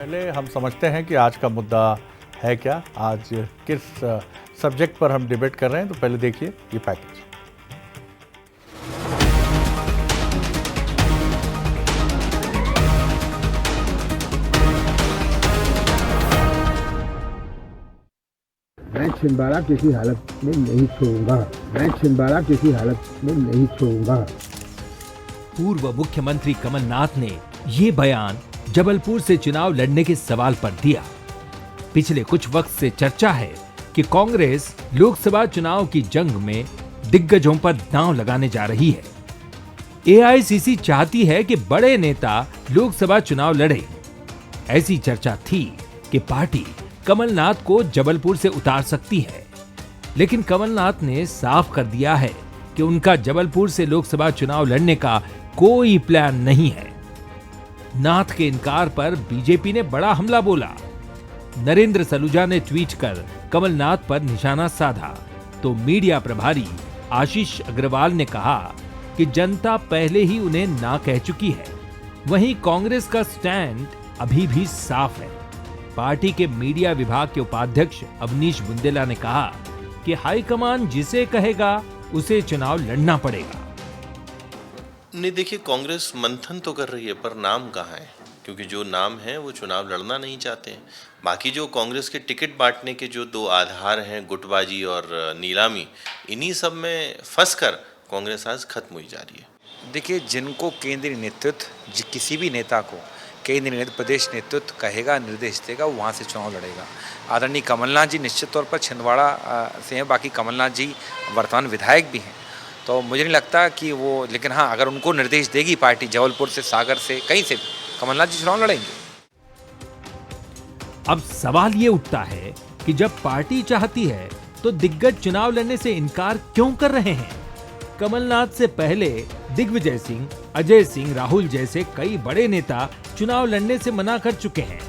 पहले हम समझते हैं कि आज का मुद्दा है क्या, आज किस सब्जेक्ट पर हम डिबेट कर रहे हैं। तो पहले देखिए ये पैकेज। मैं छिंदवाड़ा किसी हालत में नहीं छोड़ूंगा। मैं छिंदवाड़ा किसी हालत में नहीं छोड़ूंगा। पूर्व मुख्यमंत्री कमलनाथ ने ये बयान जबलपुर से चुनाव लड़ने के सवाल पर दिया। पिछले कुछ वक्त से चर्चा है कि कांग्रेस लोकसभा चुनाव की जंग में दिग्गजों पर दांव लगाने जा रही है। एआईसीसी चाहती है कि बड़े नेता लोकसभा चुनाव लड़े। ऐसी चर्चा थी कि पार्टी कमलनाथ को जबलपुर से उतार सकती है, लेकिन कमलनाथ ने साफ कर दिया है कि उनका जबलपुर से लोकसभा चुनाव लड़ने का कोई प्लान नहीं है। नाथ के इनकार पर बीजेपी ने बड़ा हमला बोला। नरेंद्र सलूजा ने ट्वीट कर कमलनाथ पर निशाना साधा तो मीडिया प्रभारी आशीष अग्रवाल ने कहा कि जनता पहले ही उन्हें ना कह चुकी है। वहीं कांग्रेस का स्टैंड अभी भी साफ है। पार्टी के मीडिया विभाग के उपाध्यक्ष अवनीश बुंदेला ने कहा कि हाईकमान जिसे कहेगा उसे चुनाव लड़ना पड़ेगा। नहीं, देखिए, कांग्रेस मंथन तो कर रही है पर नाम कहाँ है, क्योंकि जो नाम है वो चुनाव लड़ना नहीं चाहते हैं। बाकी जो कांग्रेस के टिकट बांटने के जो दो आधार हैं, गुटबाजी और नीलामी, इन्हीं सब में फंसकर कांग्रेस आज खत्म हुई जा रही है। देखिए, जिनको केंद्रीय नेतृत्व किसी भी नेता को केंद्रीय नेतृत्व प्रदेश नेतृत्व कहेगा, निर्देश देगा, वो वहाँ से चुनाव लड़ेगा। आदरणीय कमलनाथ जी निश्चित तौर पर छिंदवाड़ा से हैं। बाकी कमलनाथ जी वर्तमान विधायक भी हैं, तो मुझे नहीं लगता कि वो, लेकिन हाँ, अगर उनको निर्देश देगी पार्टी जबलपुर से, सागर से, कहीं से भी, कमलनाथ जी चुनाव लड़ेंगे। अब सवाल ये उठता है कि जब पार्टी चाहती है तो दिग्गज चुनाव लड़ने से इनकार क्यों कर रहे हैं? कमलनाथ से पहले दिग्विजय सिंह, अजय सिंह, राहुल जैसे कई बड़े नेता चुनाव लड़ने से मना कर चुके हैं।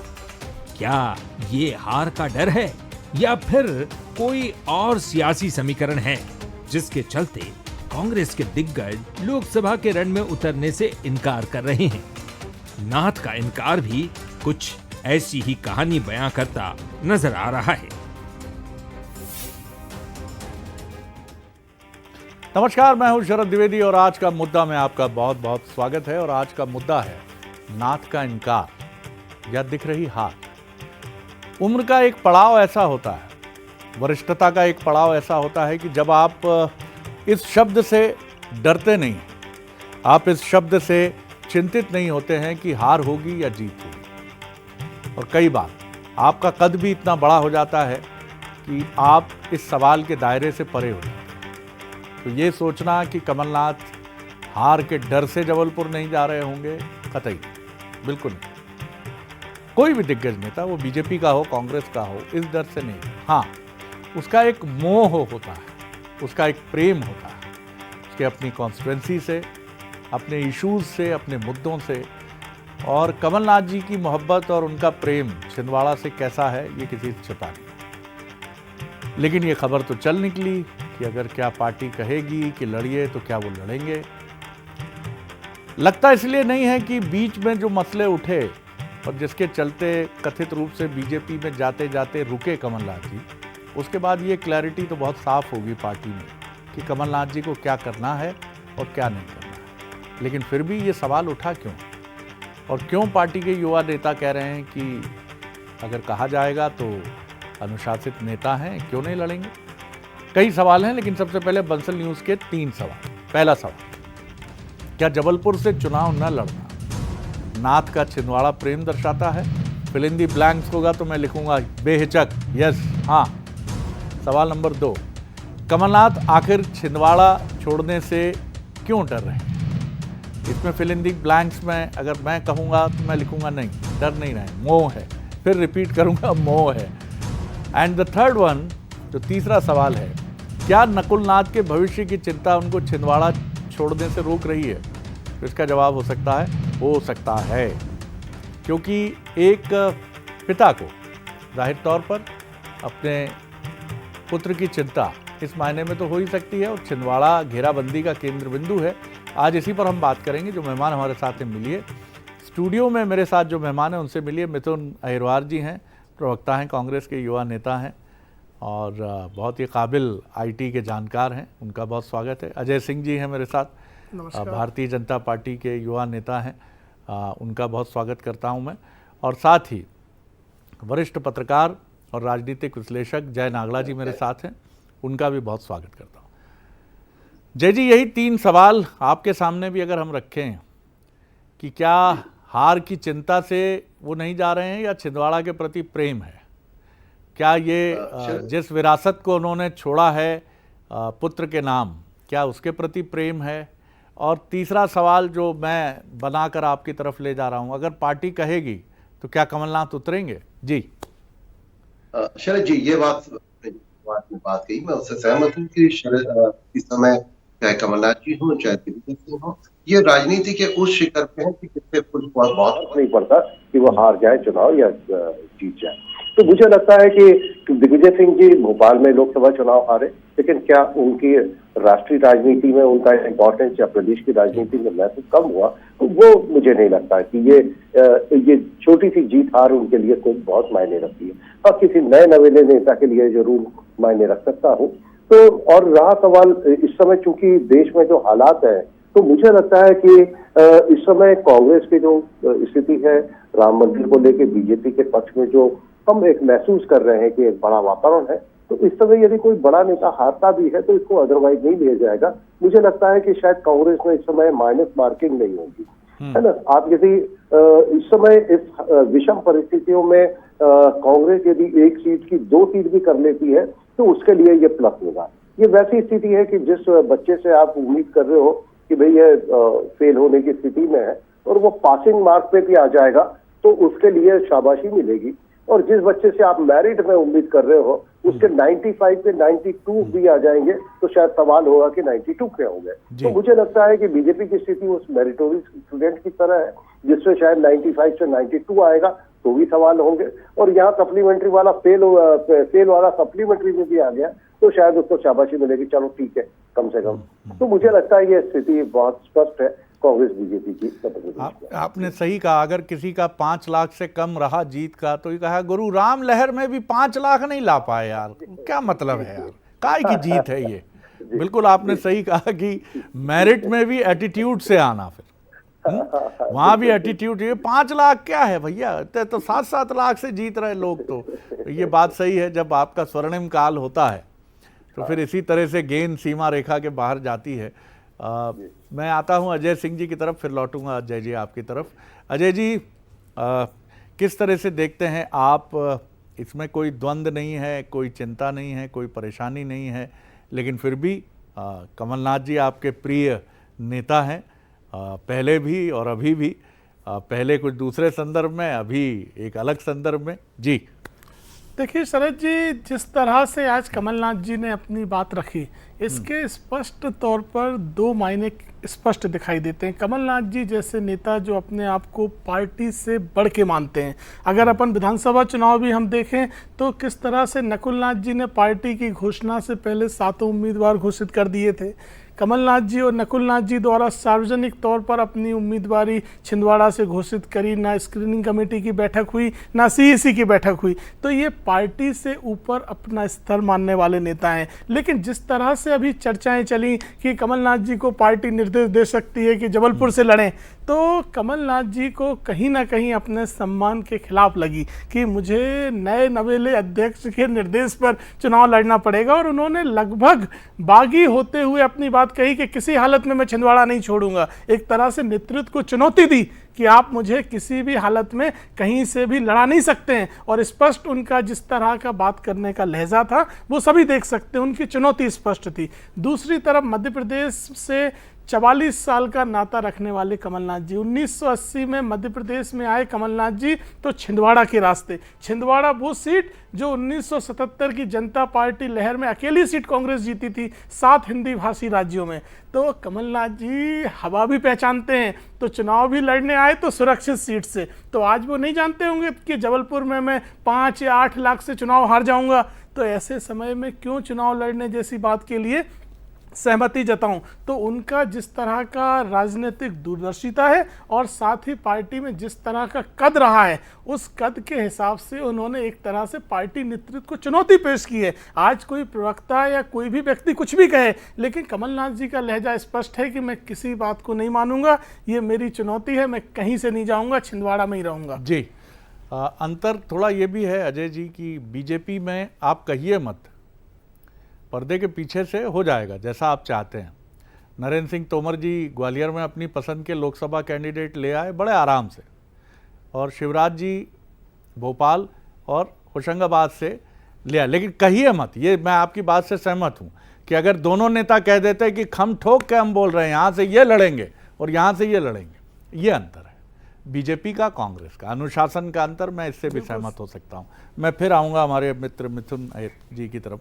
क्या ये हार का डर है या फिर कोई और सियासी समीकरण है जिसके चलते कांग्रेस के दिग्गज लोकसभा के रण में उतरने से इनकार कर रहे हैं? नाथ का इनकार भी कुछ ऐसी ही कहानी बयां करता नजर आ रहा है। नमस्कार, मैं हूं शरद द्विवेदी और आज का मुद्दा में आपका बहुत बहुत स्वागत है। और आज का मुद्दा है नाथ का इनकार या दिख रही हार। उम्र का एक पड़ाव ऐसा होता है, वरिष्ठता का एक पड़ाव ऐसा होता है कि जब आप इस शब्द से डरते नहीं, आप इस शब्द से चिंतित नहीं होते हैं कि हार होगी या जीत होगी। और कई बार आपका कद भी इतना बड़ा हो जाता है कि आप इस सवाल के दायरे से परे हो जाते हैं। तो ये सोचना कि कमलनाथ हार के डर से जबलपुर नहीं जा रहे होंगे, कतई बिल्कुल नहीं। कोई भी दिग्गज नेता, वो बीजेपी का हो, कांग्रेस का हो, इस डर से नहीं। हाँ, उसका एक मोह होता है, उसका एक प्रेम होता है, उसके अपनी कॉन्स्टिट्यूएंसी से, अपने इश्यूज से, अपने मुद्दों से। और कमलनाथ जी की मोहब्बत और उनका प्रेम छिंदवाड़ा से कैसा है, ये किसी से छिपा नहीं। लेकिन ये खबर तो चल निकली कि अगर क्या पार्टी कहेगी कि लड़िए तो क्या वो लड़ेंगे। लगता इसलिए नहीं है कि बीच में जो मसले उठे और जिसके चलते कथित रूप से बीजेपी में जाते जाते रुके कमलनाथ जी, उसके बाद ये क्लैरिटी तो बहुत साफ होगी पार्टी में कि कमलनाथ जी को क्या करना है और क्या नहीं करना है। लेकिन फिर भी ये सवाल उठा क्यों, और क्यों पार्टी के युवा नेता कह रहे हैं कि अगर कहा जाएगा तो अनुशासित नेता हैं, क्यों नहीं लड़ेंगे। कई सवाल हैं, लेकिन सबसे पहले बंसल न्यूज़ के 3 सवाल। पहला सवाल, क्या जबलपुर से चुनाव न लड़ना नाथ का छिंदवाड़ा प्रेम दर्शाता है? फिल इन दी ब्लैंक्स होगा तो मैं लिखूंगा बेहिचक यस, हाँ। सवाल नंबर 2, कमलनाथ आखिर छिंदवाड़ा छोड़ने से क्यों डर रहे हैं? इसमें फिल इन दी ब्लैंक्स में अगर मैं कहूँगा तो मैं लिखूंगा नहीं, डर नहीं रहे, मोह है। फिर रिपीट करूँगा, मोह है। एंड द थर्ड वन, जो तीसरा सवाल है, क्या नकुलनाथ के भविष्य की चिंता उनको छिंदवाड़ा छोड़ने से रोक रही है? तो इसका जवाब हो सकता है, क्योंकि एक पिता को जाहिर तौर पर अपने पुत्र की चिंता इस मायने में तो हो ही सकती है, और छिंदवाड़ा घेराबंदी का केंद्र बिंदु है। आज इसी पर हम बात करेंगे। जो मेहमान हमारे साथ हैं, मिलिए। स्टूडियो में मेरे साथ जो मेहमान हैं उनसे मिलिए। मिथुन अहिरवार जी हैं, प्रवक्ता हैं, कांग्रेस के युवा नेता हैं और बहुत ही काबिल आईटी के जानकार हैं, उनका बहुत स्वागत है। अजय सिंह जी हैं मेरे साथ, भारतीय जनता पार्टी के युवा नेता हैं, उनका बहुत स्वागत करता हूं मैं। और साथ ही वरिष्ठ पत्रकार और राजनीतिक विश्लेषक जय नागला जी मेरे साथ हैं, उनका भी बहुत स्वागत करता हूं। जय जी, यही 3 सवाल आपके सामने भी अगर हम रखें कि क्या हार की चिंता से वो नहीं जा रहे हैं या छिंदवाड़ा के प्रति प्रेम है? क्या ये जिस विरासत को उन्होंने छोड़ा है पुत्र के नाम, क्या उसके प्रति प्रेम है? और तीसरा सवाल जो मैं बनाकर आपकी तरफ ले जा रहा हूं, अगर पार्टी कहेगी तो क्या कमलनाथ उतरेंगे? जी शरद जी, ये बात कही, मैं उससे सहमत हूँ कि शरद इस समय चाहे कमलनाथ जी हो चाहे दिग्विजय सिंह हो, ये राजनीति के उस शिखर पे है कि जिससे कुछ बहुत नहीं पड़ता कि वो हार जाए चुनाव या जीत जाए। तो मुझे लगता है कि दिग्विजय सिंह जी भोपाल में लोकसभा चुनाव हारे, लेकिन क्या उनकी राष्ट्रीय राजनीति में उनका इम्पोर्टेंस या प्रदेश की राजनीति में महत्व कम हुआ? वो मुझे नहीं लगता कि ये छोटी सी जीत हार उनके लिए कोई बहुत मायने रखती है। और किसी नए नवेले नेता के लिए जरूर मायने रख सकता हूँ। तो और रहा सवाल इस समय, चूंकि देश में जो हालात है, तो मुझे लगता है कि इस समय कांग्रेस की जो स्थिति है, राम मंदिर को लेकर बीजेपी के पक्ष में जो हम एक महसूस कर रहे हैं कि एक बड़ा वातावरण है, तो इस समय यदि कोई बड़ा नेता हारता भी है तो इसको अदरवाइज नहीं लिया जाएगा। मुझे लगता है कि शायद कांग्रेस में इस समय माइनस मार्किंग नहीं होगी, है ना। आप यदि इस समय इस विषम परिस्थितियों में कांग्रेस यदि एक सीट की 2 सीट भी कर लेती है तो उसके लिए ये प्लस होगा। ये वैसी स्थिति है कि जिस बच्चे से आप उम्मीद कर रहे हो कि भाई ये फेल होने की स्थिति में है और वो पासिंग मार्क पे भी आ जाएगा तो उसके लिए शाबाशी मिलेगी। और जिस बच्चे से आप मेरिट में उम्मीद कर रहे हो उसके 95 पे 92 भी आ जाएंगे तो शायद सवाल होगा कि 92 क्या होंगे। तो मुझे लगता है कि बीजेपी की स्थिति उस मेरिटोरियस स्टूडेंट की तरह है जिससे शायद 95 से 92 आएगा तो भी सवाल होंगे। और यहाँ सप्लीमेंट्री वाला फेल वाला सप्लीमेंट्री में भी आ गया तो शायद उसको शाबाशी मिलेगी, चलो ठीक है कम से कम। तो मुझे लगता है ये स्थिति बहुत स्पष्ट है कांग्रेस बीजेपी की। आपने सही कहा, अगर किसी का 5 लाख से कम रहा जीत का तो ये कहा गुरु राम लहर में भी 5 लाख नहीं ला पाए यार, क्या मतलब है यार, काय की जीत है ये। बिल्कुल आपने सही कहा कि मेरिट में भी एटीट्यूड से आना, फिर वहां भी एटीट्यूड। ये 5 लाख क्या है भैया, तो 7-7 लाख से जीत रहे लोग। तो ये बात सही है, जब आपका स्वर्णिम काल होता है तो फिर इसी तरह से गेंद सीमा रेखा के बाहर जाती है। मैं आता हूं अजय सिंह जी की तरफ, फिर लौटूंगा अजय जी आपकी तरफ। अजय जी, किस तरह से देखते हैं आप, इसमें कोई द्वंद्व नहीं है, कोई चिंता नहीं है, कोई परेशानी नहीं है, लेकिन फिर भी कमलनाथ जी आपके प्रिय नेता हैं, पहले भी और अभी भी। पहले कुछ दूसरे संदर्भ में, अभी एक अलग संदर्भ में। जी देखिए शरद जी, जिस तरह से आज कमलनाथ जी ने अपनी बात रखी, इसके स्पष्ट तौर पर 2 मायने स्पष्ट दिखाई देते हैं। कमलनाथ जी जैसे नेता जो अपने आप को पार्टी से बढ़ के मानते हैं, अगर अपन विधानसभा चुनाव भी हम देखें तो किस तरह से नकुलनाथ जी ने पार्टी की घोषणा से पहले 7 उम्मीदवार घोषित कर दिए थे। कमलनाथ जी और नकुलनाथ जी द्वारा सार्वजनिक तौर पर अपनी उम्मीदवारी छिंदवाड़ा से घोषित करी, ना स्क्रीनिंग कमेटी की बैठक हुई ना सीईसी की बैठक हुई। तो ये पार्टी से ऊपर अपना स्तर मानने वाले नेता हैं। लेकिन जिस तरह से अभी चर्चाएं चली कि कमलनाथ जी को पार्टी निर्देश दे सकती है कि जबलपुर से लड़ें, तो कमलनाथ जी को कहीं ना कहीं अपने सम्मान के खिलाफ लगी कि मुझे नए नवेले अध्यक्ष के निर्देश पर चुनाव लड़ना पड़ेगा। और उन्होंने लगभग बागी होते हुए अपनी बात कही कि किसी हालत में मैं छिंदवाड़ा नहीं छोड़ूंगा। एक तरह से नेतृत्व को चुनौती दी कि आप मुझे किसी भी हालत में कहीं से भी लड़ा नहीं सकते हैं। और स्पष्ट उनका जिस तरह का बात करने का लहजा था वो सभी देख सकते हैं, उनकी चुनौती स्पष्ट थी। दूसरी तरफ मध्य प्रदेश से 44 साल का नाता रखने वाले कमलनाथ जी, 1980 में मध्य प्रदेश में आए कमलनाथ जी तो छिंदवाड़ा के रास्ते। छिंदवाड़ा वो सीट जो 1977 की जनता पार्टी लहर में अकेली सीट कांग्रेस जीती थी 7 हिंदी भाषी राज्यों में। तो कमलनाथ जी हवा भी पहचानते हैं, तो चुनाव भी लड़ने आए तो सुरक्षित सीट से। तो आज वो नहीं जानते होंगे कि जबलपुर में मैं 5 या 8 लाख से चुनाव हार जाऊंगा। तो ऐसे समय में क्यों चुनाव लड़ने जैसी बात के लिए सहमति जताऊं तो उनका जिस तरह का राजनीतिक दूरदर्शिता है और साथ ही पार्टी में जिस तरह का कद रहा है, उस कद के हिसाब से उन्होंने एक तरह से पार्टी नेतृत्व को चुनौती पेश की है। आज कोई प्रवक्ता या कोई भी व्यक्ति कुछ भी कहे, लेकिन कमलनाथ जी का लहजा स्पष्ट है कि मैं किसी बात को नहीं मानूंगा, ये मेरी चुनौती है, मैं कहीं से नहीं जाऊंगा, छिंदवाड़ा में ही रहूंगा। जी अंतर थोड़ा ये भी है अजय जी कि बीजेपी में आप कहिए मत, पर्दे के पीछे से हो जाएगा जैसा आप चाहते हैं। नरेंद्र सिंह तोमर जी ग्वालियर में अपनी पसंद के लोकसभा कैंडिडेट ले आए बड़े आराम से, और शिवराज जी भोपाल और होशंगाबाद से ले आए। लेकिन कहिए मत, ये मैं आपकी बात से सहमत हूँ कि अगर दोनों नेता कह देते हैं कि खम ठोक के हम बोल रहे हैं यहाँ से ये लड़ेंगे और यहाँ से ये लड़ेंगे, ये अंतर है बीजेपी का कांग्रेस का, अनुशासन का अंतर। मैं इससे भी सहमत हो सकता हूँ। मैं फिर आऊँगा हमारे मित्र मिथुन जी की तरफ।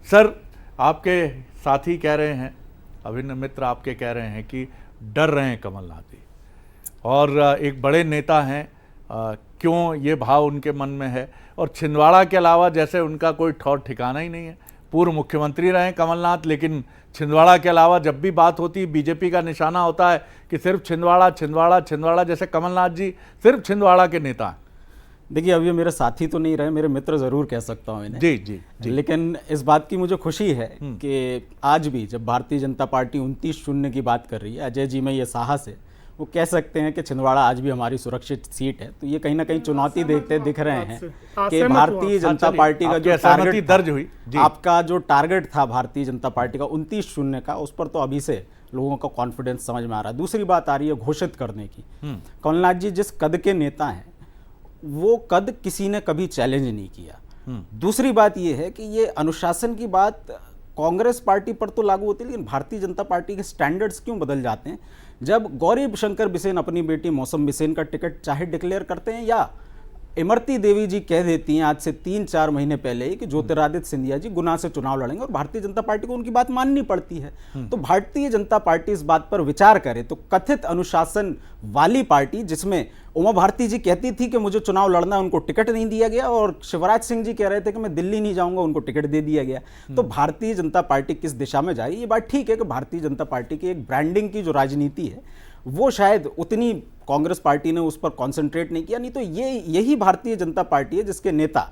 सर, आपके साथी कह रहे हैं, अभिन्न मित्र आपके कह रहे हैं कि डर रहे हैं कमलनाथ जी, और एक बड़े नेता हैं, क्यों ये भाव उनके मन में है, और छिंदवाड़ा के अलावा जैसे उनका कोई ठौर ठिकाना ही नहीं है। पूर्व मुख्यमंत्री रहे कमलनाथ, लेकिन छिंदवाड़ा के अलावा जब भी बात होती है बीजेपी का निशाना होता है कि सिर्फ छिंदवाड़ा छिंदवाड़ा छिंदवाड़ा, जैसे कमलनाथ जी सिर्फ छिंदवाड़ा के नेता हैं। देखिए, अब ये मेरे साथी तो नहीं रहे, मेरे मित्र ज़रूर कह सकता हूँ इन्हें। जी। लेकिन इस बात की मुझे खुशी है कि आज भी जब भारतीय जनता पार्टी 29-0 की बात कर रही है, अजय जी में ये साहस है, वो कह सकते हैं कि छिंदवाड़ा आज भी हमारी सुरक्षित सीट है। तो ये कहीं ना कहीं चुनौती देखते दिख रहे हैं कि भारतीय जनता पार्टी का जो टारगेट दर्ज हुई, आपका जो टारगेट था भारतीय जनता पार्टी का 29-0 का, उस पर तो अभी से लोगों का कॉन्फिडेंस समझ में आ रहा है। दूसरी बात आ रही है घोषित करने की। कमलनाथ जी जिस कद के नेता हैं, वो कद किसी ने कभी चैलेंज नहीं किया। दूसरी बात ये है कि ये अनुशासन की बात कांग्रेस पार्टी पर तो लागू होती है, लेकिन भारतीय जनता पार्टी के स्टैंडर्ड्स क्यों बदल जाते हैं? जब गौरी शंकर बिसेन अपनी बेटी मौसम बिसेन का टिकट चाहे डिक्लेयर करते हैं, या इमरती देवी जी कह देती हैं आज से 3-4 महीने पहले ही कि ज्योतिरादित्य सिंधिया जी गुना से चुनाव लड़ेंगे, और भारतीय जनता पार्टी को उनकी बात माननी पड़ती है। तो भारतीय जनता पार्टी इस बात पर विचार करे तो कथित अनुशासन वाली पार्टी, जिसमें उमा भारती जी कहती थी कि मुझे चुनाव लड़ना, उनको टिकट नहीं दिया गया, और शिवराज सिंह जी कह रहे थे कि मैं दिल्ली नहीं जाऊंगा, उनको टिकट दे दिया गया। तो भारतीय जनता पार्टी किस दिशा में जा रही है, ये बात ठीक है कि भारतीय जनता पार्टी की एक ब्रांडिंग की जो राजनीति है, वो शायद उतनी कांग्रेस पार्टी ने उस पर कॉन्सेंट्रेट नहीं किया। नहीं तो यही भारतीय जनता पार्टी है जिसके नेता,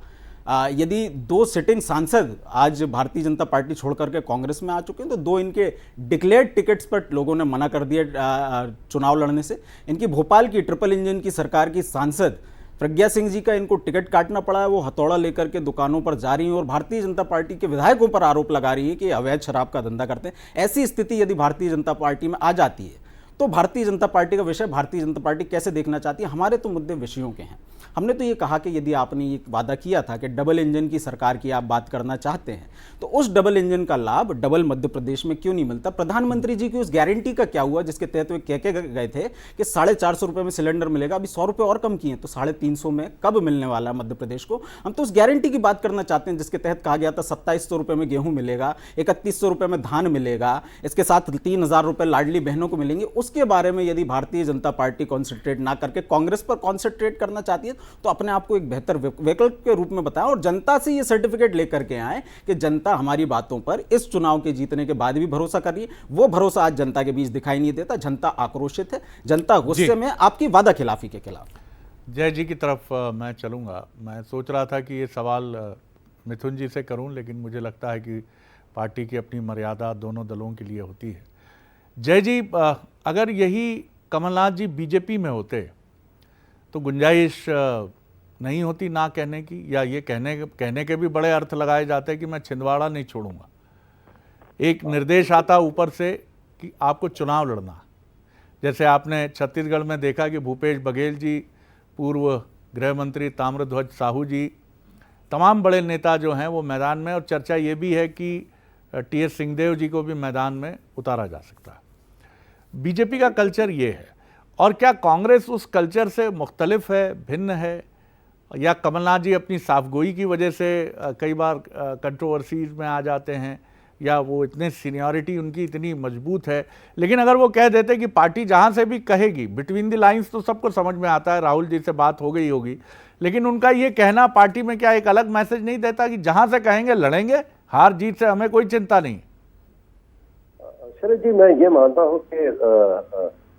यदि 2 सिटिंग सांसद आज भारतीय जनता पार्टी छोड़ करके कांग्रेस में आ चुके हैं, तो 2 इनके डिक्लेयर्ड टिकट्स पर लोगों ने मना कर दिया चुनाव लड़ने से। इनकी भोपाल की ट्रिपल इंजन की सरकार की सांसद प्रज्ञा सिंह जी का इनको टिकट काटना पड़ा है, वो हथौड़ा लेकर के दुकानों पर जा रही हैं और भारतीय जनता पार्टी के विधायकों पर आरोप लगा रही है कि अवैध शराब का धंधा करते हैं। ऐसी स्थिति यदि भारतीय जनता पार्टी में आ जाती है, तो भारतीय जनता पार्टी का विषय भारतीय जनता पार्टी कैसे देखना चाहती है? हमारे तो मुद्दे विषयों के हैं। हमने तो ये कहा कि यदि आपने ये वादा किया था कि डबल इंजन की सरकार की आप बात करना चाहते हैं, तो उस डबल इंजन का लाभ डबल मध्य प्रदेश में क्यों नहीं मिलता? प्रधानमंत्री जी की उस गारंटी का क्या हुआ जिसके तहत वे कह के गए थे कि 450 रुपये में सिलेंडर मिलेगा? अभी 100 रुपये और कम किए, तो 350 में कब मिलने वाला है मध्य प्रदेश को? हम तो उस गारंटी की बात करना चाहते हैं जिसके तहत कहा गया था 2700 रुपये में गेहूं मिलेगा, 3100 रुपये में धान मिलेगा, इसके साथ 3000 रुपये लाडली बहनों को मिलेंगे। उसके बारे में यदि भारतीय जनता पार्टी कॉन्सेंट्रेट ना करके कांग्रेस पर कॉन्सेंट्रेट करना चाहती है, तो अपने आप को एक बेहतर विकल्प के रूप में बताएं और जनता से ये सर्टिफिकेट लेकर के आए कि जनता हमारी बातों पर इस चुनाव के जीतने के बाद भी भरोसा कर रही है। वो भरोसा आज जनता के बीच दिखाई नहीं देता। जनता आक्रोशित है, जनता गुस्से में आपकी वादा खिलाफी के खिलाफ। जय जी की तरफ मैं चलूंगा। मैं सोच रहा था कि ये सवाल मिथुन जी से करूं, लेकिन मुझे लगता है कि पार्टी की अपनी मर्यादा दोनों दलों के लिए होती है। जय जी, अगर यही कमलनाथ जी बीजेपी में होते तो गुंजाइश नहीं होती ना कहने की, या ये कहने के भी बड़े अर्थ लगाए जाते हैं कि मैं छिंदवाड़ा नहीं छोड़ूंगा। एक निर्देश आता ऊपर से कि आपको चुनाव लड़ना, जैसे आपने छत्तीसगढ़ में देखा कि भूपेश बघेल जी, पूर्व गृह मंत्री ताम्रध्वज साहू जी, तमाम बड़े नेता जो हैं वो मैदान में, और चर्चा ये भी है कि टी.एस. सिंहदेव जी को भी मैदान में उतारा जा सकता है। बीजेपी का कल्चर ये है, और क्या कांग्रेस उस कल्चर से मुख्तलिफ है, भिन्न है, या कमलनाथ जी अपनी साफगोई की वजह से कई बार कंट्रोवर्सीज में आ जाते हैं, या वो इतने सीनियरिटी उनकी इतनी मजबूत है? लेकिन अगर वो कह देते कि पार्टी जहाँ से भी कहेगी, बिटवीन द लाइंस तो सबको समझ में आता है, राहुल जी से बात हो गई होगी, लेकिन उनका ये कहना पार्टी में क्या एक अलग मैसेज नहीं देता कि जहाँ से कहेंगे लड़ेंगे, हार जीत से हमें कोई चिंता नहीं? शरद जी, मैं ये मानता हूँ कि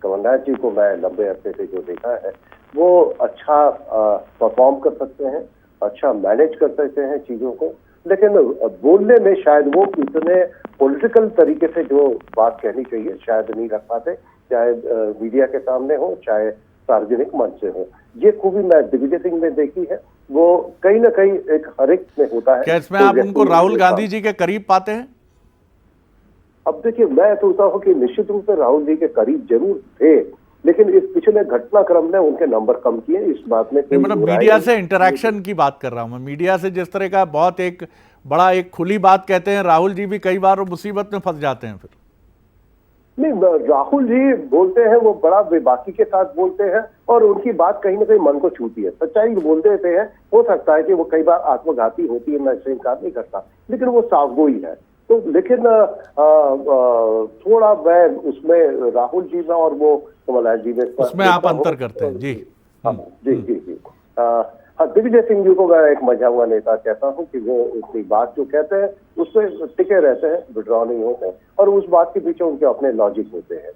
कमलनाथ जी को मैं लंबे अरसे से जो देखा है वो अच्छा परफॉर्म कर सकते हैं, अच्छा मैनेज कर सकते हैं चीजों को, लेकिन बोलने में शायद वो इतने पॉलिटिकल तरीके से जो बात कहनी चाहिए शायद नहीं रख पाते, चाहे मीडिया के सामने हो चाहे सार्वजनिक मंच से हो। ये खूबी मैं दिग्विजय सिंह में देखी है, वो कहीं ना कहीं एक हर एक में होता है। क्या इसमें आप उनको राहुल गांधी जी के करीब पाते हैं? अब देखिए, मैं सोचता हूँ कि निश्चित रूप से राहुल जी के करीब जरूर थे, लेकिन इस पिछले घटनाक्रम ने उनके नंबर कम किए, इस बात में नहीं, मतलब मीडिया से इंटरेक्शन की बात कर रहा हूं मैं। मीडिया से जिस तरह का बहुत एक बड़ा एक खुली बात कहते हैं, राहुल जी भी कई बार मुसीबत में फंस जाते हैं। फिर नहीं, राहुल जी बोलते हैं वो बड़ा बेबाकी के साथ बोलते हैं और उनकी बात कहीं ना कहीं मन को छूती है, सच्चाई बोल देते हैं। हो सकता है कि वो कई बार आत्मघाती होती है, मैं इससे इनकार नहीं करता, लेकिन वो साफगोई है। तो लेकिन थोड़ा मैं उसमें राहुल जी में और वो कमलनाथ जी में उसमें आप अंतर करते हैं? जी जी जी जी। दिग्विजय सिंह जी को मैं एक मजा हुआ नेता कहता हूं कि वो अपनी बात जो कहते हैं उसमें टिके रहते हैं, विड्रॉ नहीं होते हैं, और उस बात के पीछे उनके अपने लॉजिक होते हैं।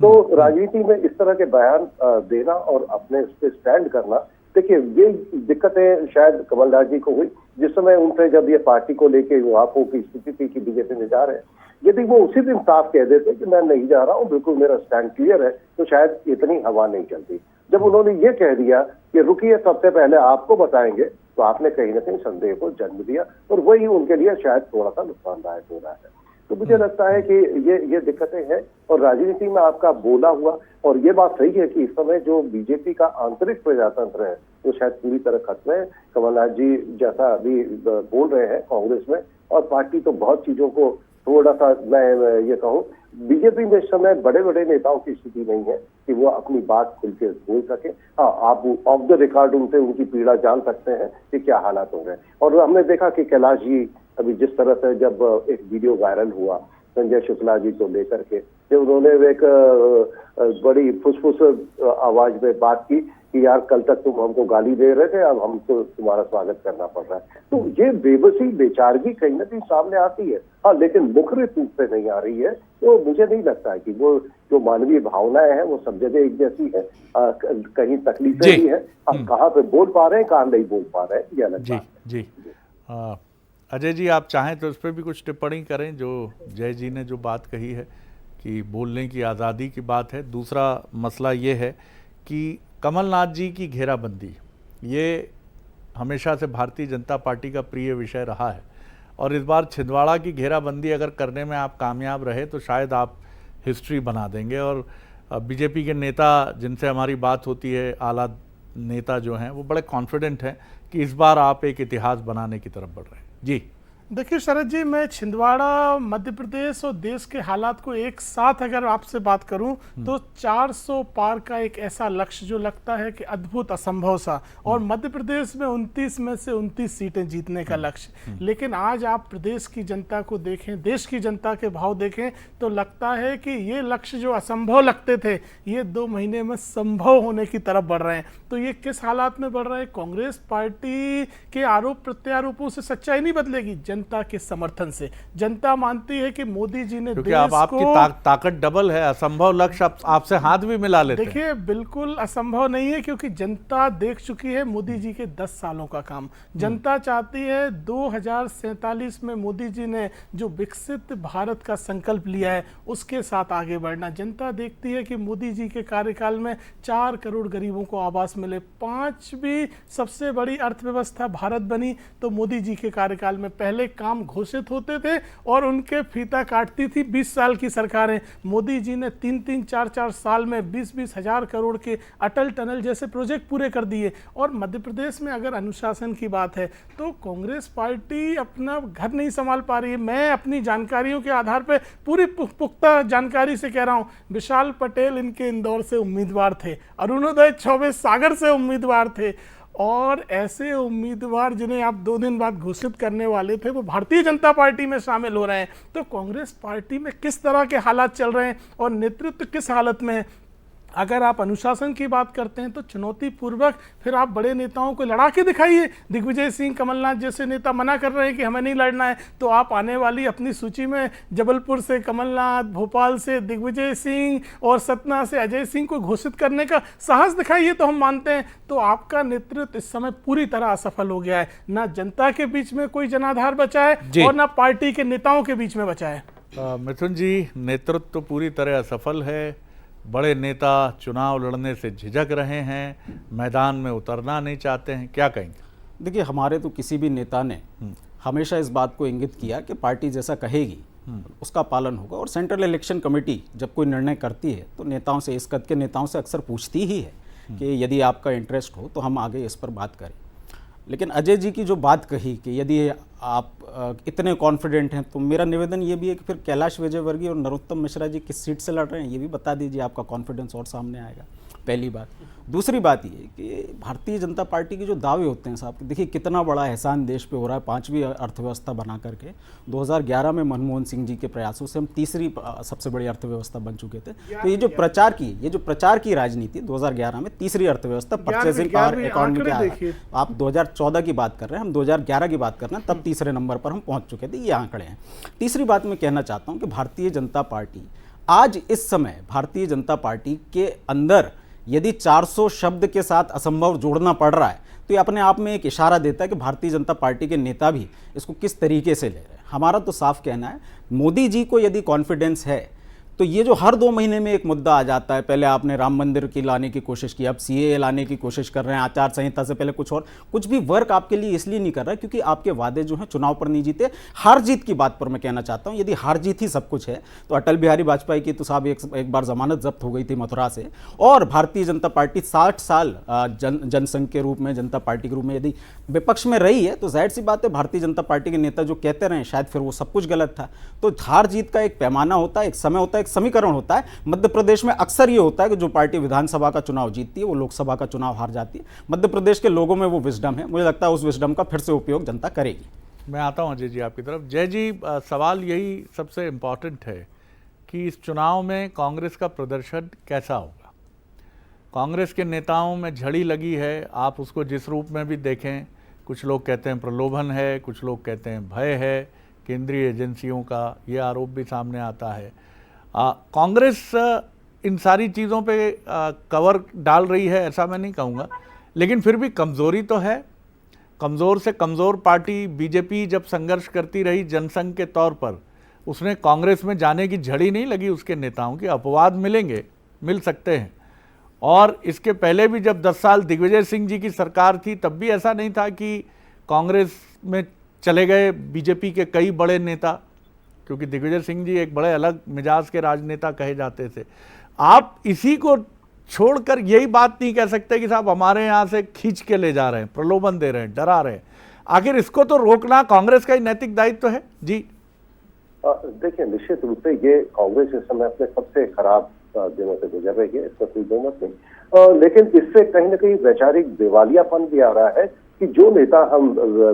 तो राजनीति में इस तरह के बयान देना और अपने उस पर स्टैंड करना, देखिए ये दिक्कतें शायद कमलनाथ जी को हुई जिस समय उनसे जब ये पार्टी को लेके वहां की स्थिति थी कि बीजेपी में जा रहे हैं। यदि वो उसी दिन साफ कह देते कि मैं नहीं जा रहा हूँ, बिल्कुल मेरा स्टैंड क्लियर है, तो शायद इतनी हवा नहीं चलती। जब उन्होंने ये कह दिया कि रुकिए सबसे पहले आपको बताएंगे, तो आपने कहीं ना कहीं संदेह को जन्म दिया, और वही उनके लिए शायद थोड़ा सा नुकसानदायक हो रहा है। तो मुझे लगता है कि ये दिक्कतें हैं, और राजनीति में आपका बोला हुआ, और ये बात सही है कि इस समय जो बीजेपी का आंतरिक प्रजातंत्र है वो शायद पूरी तरह खत्म है। कमलनाथ जी जैसा अभी बोल रहे हैं कांग्रेस में, और पार्टी तो बहुत चीजों को थोड़ा सा, मैं ये कहूँ बीजेपी में इस समय बड़े बड़े नेताओं की स्थिति नहीं है कि वो अपनी बात खुल के बोल सके। हाँ, आप ऑफ द रिकॉर्ड उनसे उनकी पीड़ा जान सकते हैं कि क्या हालात हो रहे हैं। और हमने देखा कि कैलाश जी अभी जिस तरह से जब एक वीडियो वायरल हुआ संजय शुक्ला जी को लेकर के, जब उन्होंने एक बड़ी फुसफुस आवाज में बात की कि यार कल तक तुम हमको गाली दे रहे थे, अब हमको तुम्हारा स्वागत करना पड़ रहा है। तो ये बेबसी बेचारगी कहीं ना कहीं सामने आती है, हाँ, लेकिन मुखर रूप से नहीं आ रही है। तो मुझे नहीं लगता है कि वो जो मानवीय भावनाएं हैं वो सब जगह एक जैसी है, कहीं तकलीफें भी है, हम कहाँ पे बोल पा रहे हैं कहाँ नहीं बोल पा रहे हैं, ये अलग बात है। जी अजय जी, आप चाहें तो इस पर भी कुछ टिप्पणी करें। जो जय जी ने जो बात कही है कि बोलने की आज़ादी की बात है। दूसरा मसला ये है कि कमलनाथ जी की घेराबंदी, ये हमेशा से भारतीय जनता पार्टी का प्रिय विषय रहा है, और इस बार छिंदवाड़ा की घेराबंदी अगर करने में आप कामयाब रहे तो शायद आप हिस्ट्री बना देंगे। और बीजेपी के नेता जिनसे हमारी बात होती है, आला नेता जो हैं, वो बड़े कॉन्फिडेंट हैं कि इस बार आप एक इतिहास बनाने की तरफ बढ़ रहे हैं। जी देखिए शरद जी, मैं छिंदवाड़ा, मध्य प्रदेश और देश के हालात को एक साथ अगर आपसे बात करूं तो 400 पार का एक ऐसा लक्ष्य जो लगता है कि अद्भुत, असंभव सा, और मध्य प्रदेश में 29 में से 29 सीटें जीतने का लक्ष्य। लेकिन आज आप प्रदेश की जनता को देखें, देश की जनता के भाव देखें, तो लगता है कि ये लक्ष्य जो असंभव लगते थे ये 2 महीने में संभव होने की तरफ बढ़ रहे हैं। तो ये किस हालात में बढ़ रहे हैं? कांग्रेस पार्टी के आरोप प्रत्यारोपों से सच्चाई नहीं बदलेगी, जनता के समर्थन से। जनता मानती है कि मोदी जी ने क्योंकि अब आपकी ताकत डबल है, असंभव लक्ष्य आपसे हाथ भी मिला लेते हैं। देखिए, बिल्कुल असंभव नहीं है, क्योंकि जनता देख चुकी है मोदी जी के 10 सालों का काम। जनता चाहती है 2047 में मोदी जी ने जो विकसित भारत का संकल्प लिया है उसके साथ आगे बढ़ना। जनता देखती है कि मोदी जी के कार्यकाल में 4 करोड़ गरीबों को आवास मिले, 5वीं सबसे बड़ी अर्थव्यवस्था भारत बनी, तो मोदी जी के कार्यकाल में पहले काम घोषित होते थे और उनके फीता काटती थी 20 साल की सरकारें। मोदी जी ने 3-3, 4-4 साल में 20-20 हजार करोड़ के अटल टनल जैसे प्रोजेक्ट पूरे कर दिए। और मध्य प्रदेश में अगर अनुशासन की बात है तो कांग्रेस पार्टी अपना घर नहीं संभाल पा रही है। मैं अपनी जानकारियों के आधार पर पूरी पुख्ता जानकारी से कह रहा हूं, विशाल पटेल इनके इंदौर से उम्मीदवार थे, अरुणोदय चौबे सागर से उम्मीदवार थे, और ऐसे उम्मीदवार जिन्हें आप 2 दिन बाद घोषित करने वाले थे वो भारतीय जनता पार्टी में शामिल हो रहे हैं। तो कांग्रेस पार्टी में किस तरह के हालात चल रहे हैं और नेतृत्व किस हालत में है, अगर आप अनुशासन की बात करते हैं तो चुनौतीपूर्वक फिर आप बड़े नेताओं को लड़ा के दिखाइए। दिग्विजय सिंह, कमलनाथ जैसे नेता मना कर रहे हैं कि हमें नहीं लड़ना है, तो आप आने वाली अपनी सूची में जबलपुर से कमलनाथ, भोपाल से दिग्विजय सिंह और सतना से अजय सिंह को घोषित करने का साहस दिखाइए, तो हम मानते हैं। तो आपका नेतृत्व इस समय पूरी तरह असफल हो गया है, ना जनता के बीच में कोई जनाधार बचा है और ना पार्टी के नेताओं के बीच में बचा है। मिथुन जी, नेतृत्व तो पूरी तरह असफल है। बड़े नेता चुनाव लड़ने से झिझक रहे हैं, मैदान में उतरना नहीं चाहते हैं, क्या कहेंगे? देखिए, हमारे तो किसी भी नेता ने हमेशा इस बात को इंगित किया कि पार्टी जैसा कहेगी उसका पालन होगा। और सेंट्रल इलेक्शन कमेटी जब कोई निर्णय करती है तो नेताओं से, इस कद के नेताओं से अक्सर पूछती ही है कि यदि आपका इंटरेस्ट हो तो हम आगे इस पर बात करें। लेकिन अजय जी की जो बात कही कि यदि आप इतने कॉन्फिडेंट हैं, तो मेरा निवेदन ये भी है कि फिर कैलाश विजयवर्गीय और नरोत्तम मिश्रा जी किस सीट से लड़ रहे हैं ये भी बता दीजिए, आपका कॉन्फिडेंस और सामने आएगा। पहली बात। दूसरी बात ये कि भारतीय जनता पार्टी के जो दावे होते हैं साहब, देखिए कितना बड़ा एहसान देश पे हो रहा है 5वीं अर्थव्यवस्था बना करके। 2011 में मनमोहन सिंह जी के प्रयासों से हम तीसरी सबसे बड़ी अर्थव्यवस्था बन चुके थे। तो ये जो प्रचार की राजनीति 2011 में तीसरी अर्थव्यवस्था, परचेसिंग पावर इकोनॉमी के, आप 2014 की बात कर रहे हैं, हम 2011 की बात कर रहे हैं, तब तीसरे नंबर पर हम पहुंच चुके थे। ये आंकड़े हैं। तीसरी बात मैं कहना चाहता हूं कि भारतीय जनता पार्टी आज इस समय, भारतीय जनता पार्टी के अंदर यदि 400 शब्द के साथ असंभव जोड़ना पड़ रहा है तो ये अपने आप में एक इशारा देता है कि भारतीय जनता पार्टी के नेता भी इसको किस तरीके से ले रहे हैं। हमारा तो साफ कहना है, मोदी जी को यदि कॉन्फिडेंस है तो ये जो हर 2 महीने में एक मुद्दा आ जाता है, पहले आपने राम मंदिर की लाने की कोशिश की, अब सीएए लाने की कोशिश कर रहे हैं, आचार संहिता से पहले कुछ भी वर्क आपके लिए इसलिए नहीं कर रहा है क्योंकि आपके वादे जो हैं चुनाव पर नहीं जीते। हार जीत की बात पर मैं कहना चाहता हूं, यदि हार जीत ही सब कुछ है तो अटल बिहारी वाजपेयी की तो साहब एक बार जमानत जब्त हो गई थी मथुरा से, और भारतीय जनता पार्टी 60 साल जनसंघ के रूप में, जनता पार्टी के रूप में यदि विपक्ष में रही है तो जाहिर सी बात है भारतीय जनता पार्टी के नेता जो कहते रहे शायद फिर वो सब कुछ गलत था। तो हार जीत का एक पैमाना होता है, एक समय होता है, एक समीकरण होता है। मध्य प्रदेश में अक्सर ये होता है कि जो पार्टी विधानसभा का चुनाव जीतती है वो लोकसभा का चुनाव हार जाती है। मध्य प्रदेश के लोगों में वो विजडम है, मुझे लगता है उस विजडम का फिर से उपयोग जनता करेगी। मैं आता हूं अजय जी आपकी तरफ। जय जी, सवाल यही सबसे इम्पॉर्टेंट है कि इस चुनाव में कांग्रेस का प्रदर्शन कैसा होगा। कांग्रेस के नेताओं में झड़ी लगी है, आप उसको जिस रूप में भी देखें, कुछ लोग कहते हैं प्रलोभन है, कुछ लोग कहते हैं भय है केंद्रीय एजेंसियों का, ये आरोप भी सामने आता है। कांग्रेस इन सारी चीज़ों पे कवर डाल रही है ऐसा मैं नहीं कहूँगा, लेकिन फिर भी कमज़ोरी तो है। कमज़ोर से कमज़ोर पार्टी बीजेपी जब संघर्ष करती रही जनसंघ के तौर पर, उसने कांग्रेस में जाने की झड़ी नहीं लगी उसके नेताओं की। अपवाद मिल सकते हैं। और इसके पहले भी जब 10 साल दिग्विजय सिंह जी की सरकार थी तब भी ऐसा नहीं था कि कांग्रेस में चले गए बीजेपी के कई बड़े नेता, क्योंकि दिग्विजय सिंह जी एक बड़े अलग मिजाज के राजनेता कहे जाते थे। आप इसी को छोड़कर यही बात नहीं कह सकते कि साहब हमारे यहाँ से खींच के ले जा रहे हैं, प्रलोभन दे रहे हैं, डरा रहे हैं। आखिर इसको तो रोकना कांग्रेस का ही नैतिक दायित्व है। जी देखिए, निश्चित रूप से ये कांग्रेस इस समय अपने सबसे खराब दिनों से गुजर रही है, इसका कोई दो मत नहीं। लेकिन इससे कहीं ना कहीं वैचारिक दिवालियापन भी आ रहा है कि जो नेता हम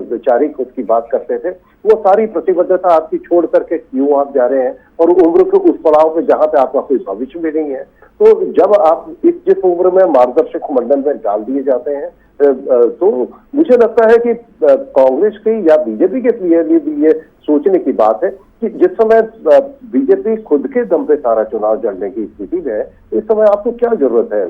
वैचारिक उसकी बात करते थे वो सारी प्रतिबद्धता आपकी छोड़ करके क्यों आप जा रहे हैं, और उम्र के उस पड़ाव पे जहां पे आपका कोई भविष्य भी नहीं है। तो जब आप जिस उम्र में मार्गदर्शक मंडल में डाल दिए जाते हैं तो मुझे लगता है कि कांग्रेस की या बीजेपी के लिए भी ये सोचने की बात है कि जिस समय बीजेपी खुद के दम पे सारा चुनाव लड़ने की स्थिति में है, इस समय आपको क्या जरूरत है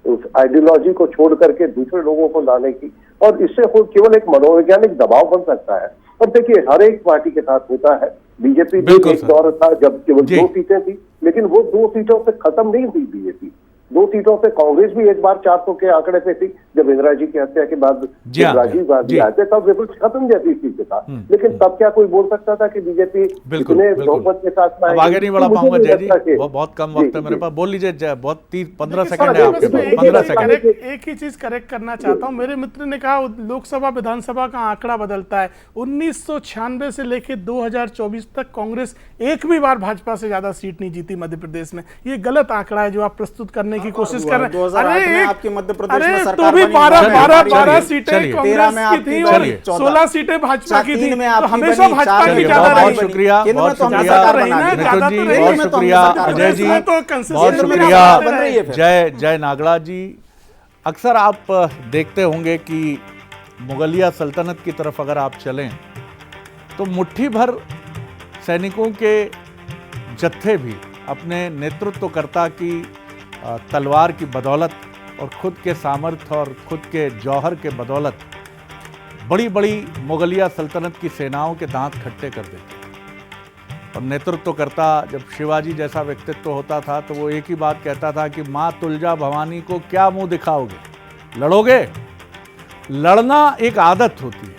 उस आइडियोलॉजी को छोड़ करके दूसरे लोगों को लाने की, और इससे केवल एक मनोवैज्ञानिक दबाव बन सकता है। और देखिए, हर एक पार्टी के साथ होता है। बीजेपी भी एक दौर था जब केवल 2 सीटें थी, लेकिन वो 2 सीटों से खत्म नहीं हुई बीजेपी। 2 सीटों से कांग्रेस भी एक बार 400 के आंकड़े पे थी जब इंदिरा जी की हत्या के बाद राजीव गांधी आए थे, तब विपक्ष खत्म जैसी स्थिति था। लेकिन तब क्या कोई बोल सकता था कि बीजेपी इतने बहुमत के साथ में आगे नहीं बढ़ा पाऊंगा जय जी, बहुत कम वक्त है मेरे पास। बोल लीजिए, बहुत 15 सेकंड है आपके पास, 15 सेकंड। एक ही चीज करेक्ट करना चाहता हूं। मेरे मित्र ने कहा लोकसभा विधानसभा का आंकड़ा बदलता है। 1996 से लेकर 2024 तक कांग्रेस एक भी बार भाजपा से ज्यादा सीट नहीं जीती मध्य प्रदेश में। ये गलत आंकड़ा है जो आप प्रस्तुत करने की कोशिश कर रहे हैं। आपके मध्य प्रदेश में सरकार अभी बनी, 12 सीटें चलिए, 13 में कांग्रेस की आपकी थी बनी, और चलिए। 16 सीटें भाजपा की थी, 3 में तो आपकी हमेशा बनी, भाजपा 4 की में ज्यादा बहुत रही। शुक्रिया, केंद्र में बहुत तो हमने शुक्रिया सरकार बना दी। मिथुन जी, रही है। बहुत में तो शुक्रिया हमने सरकार अजय बना जी, दी। तो कंसिस्टेंसी बहुत केंद्र में शुक्रिया सरकार बन रही है फिर। जय नागड़ा जी। अक्सर आप देखते होंगे कि मुगलिया सल्तनत की तरफ अगर आप चलें तो मुट्ठी भर सैनिकों के जत्थे भी अपने नेतृत्वकर्ता की तलवार की बदौलत और खुद के सामर्थ्य और खुद के जौहर के बदौलत बड़ी बड़ी मुगलिया सल्तनत की सेनाओं के दांत खट्टे कर देते। और नेतृत्वकर्ता जब शिवाजी जैसा व्यक्तित्व होता था तो वो एक ही बात कहता था कि माँ तुलजा भवानी को क्या मुंह दिखाओगे, लड़ोगे। लड़ना एक आदत होती है।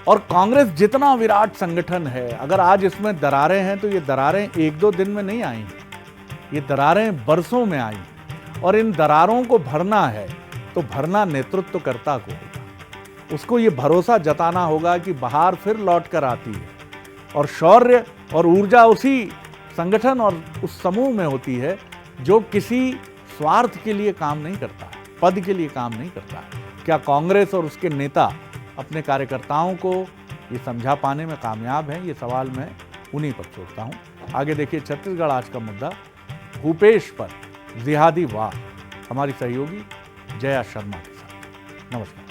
और कांग्रेस जितना विराट संगठन है, अगर आज इसमें दरारें हैं तो ये दरारें 1-2 दिन में नहीं आई, ये दरारें बरसों में आई। और इन दरारों को भरना है तो भरना नेतृत्वकर्ता को होगा। उसको ये भरोसा जताना होगा कि बहार फिर लौट कर आती है और शौर्य और ऊर्जा उसी संगठन और उस समूह में होती है जो किसी स्वार्थ के लिए काम नहीं करता है, पद के लिए काम नहीं करता है। क्या कांग्रेस और उसके नेता अपने कार्यकर्ताओं को ये समझा पाने में कामयाब हैं? ये सवाल मैं उन्हीं पर छोड़ता हूँ। आगे देखिए छत्तीसगढ़ आज का मुद्दा, भूपेश पर जिहादी वार, हमारी सहयोगी जया शर्मा के साथ। नमस्कार।